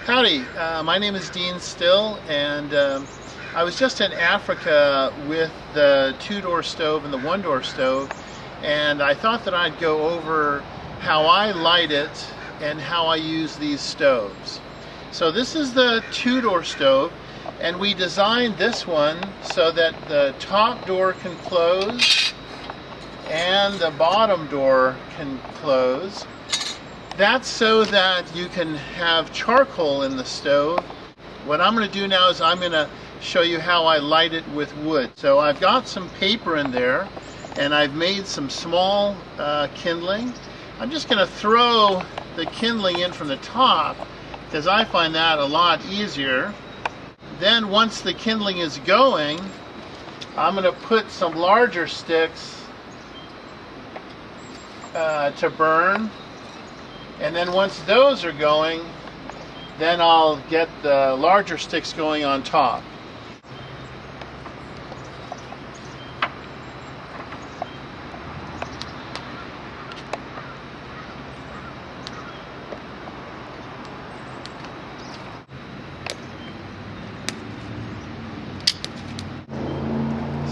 Howdy, my name is Dean Still, and I was just in Africa with the two-door stove and the one-door stove, and I thought that I'd go over how I light it and how I use these stoves. So this is the two-door stove, and we designed this one so that the top door can close and the bottom door can close. That's so that you can have charcoal in the stove. What I'm going to do now is I'm going to show you how I light it with wood. So I've got some paper in there, and I've made some small kindling. I'm just going to throw the kindling in from the top because I find that a lot easier. Then once the kindling is going, I'm going to put some larger sticks to burn. And then once those are going, then I'll get the larger sticks going on top.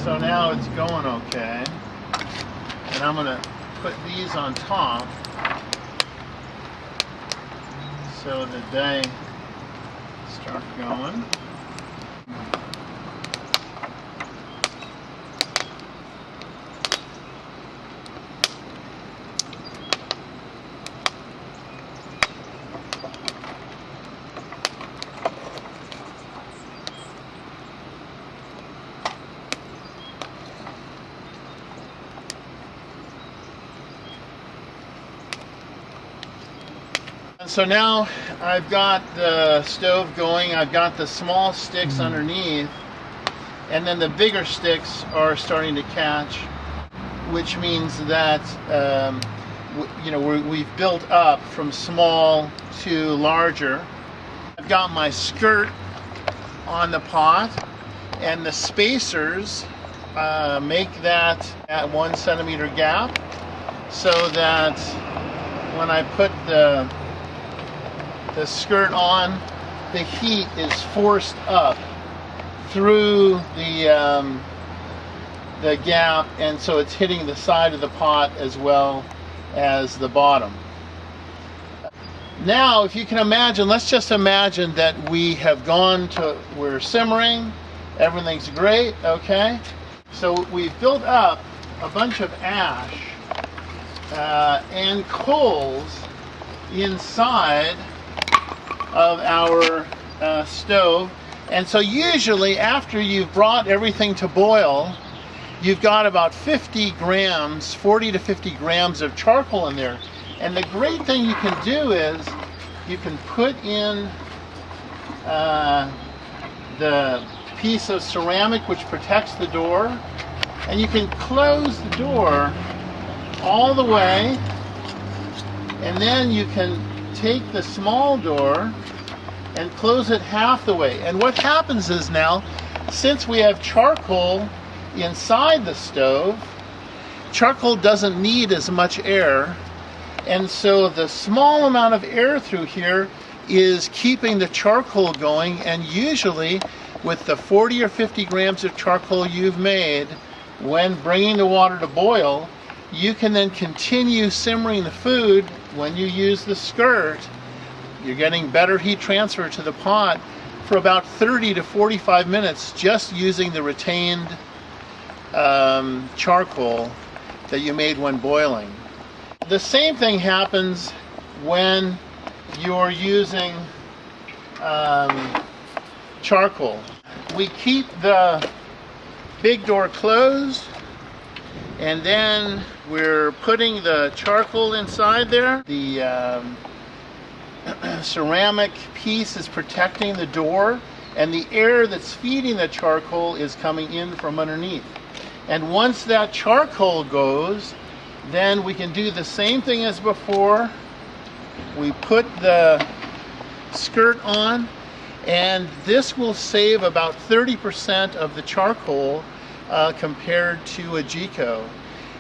So now it's going okay. And I'm going to put these on top so that they start going. So now I've got the stove going, I've got the small sticks underneath, and then the bigger sticks are starting to catch, which means that we've built up from small to larger. I've got my skirt on the pot, and the spacers make that at 1 centimeter gap, so that when I put the skirt on, the heat is forced up through the gap, and so it's hitting the side of the pot as well as the bottom. Now, if you can imagine, let's just imagine that we're simmering, everything's great, okay? So we've built up a bunch of ash and coals inside of our stove, and so usually after you've brought everything to boil, you've got about 40 to 50 grams of charcoal in there. And the great thing you can do is you can put in the piece of ceramic which protects the door, and you can close the door all the way, and then you can take the small door and close it half the way. And what happens is now, since we have charcoal inside the stove, charcoal doesn't need as much air, and so the small amount of air through here is keeping the charcoal going. And usually with the 40 or 50 grams of charcoal you've made, when bringing the water to boil, you can then continue simmering the food. When you use the skirt, you're getting better heat transfer to the pot for about 30 to 45 minutes just using the retained charcoal that you made when boiling. The same thing happens when you're using charcoal. We keep the big door closed, and then we're putting the charcoal inside there. The ceramic piece is protecting the door, and the air that's feeding the charcoal is coming in from underneath. And once that charcoal goes, then we can do the same thing as before. We put the skirt on, and this will save about 30% of the charcoal compared to a Gico.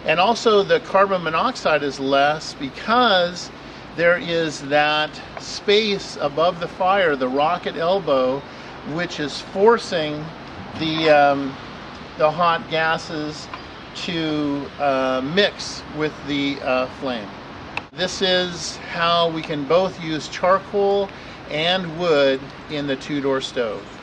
And also the carbon monoxide is less because there is that space above the fire, the rocket elbow, which is forcing the hot gases to mix with the flame. This is how we can both use charcoal and wood in the two-door stove.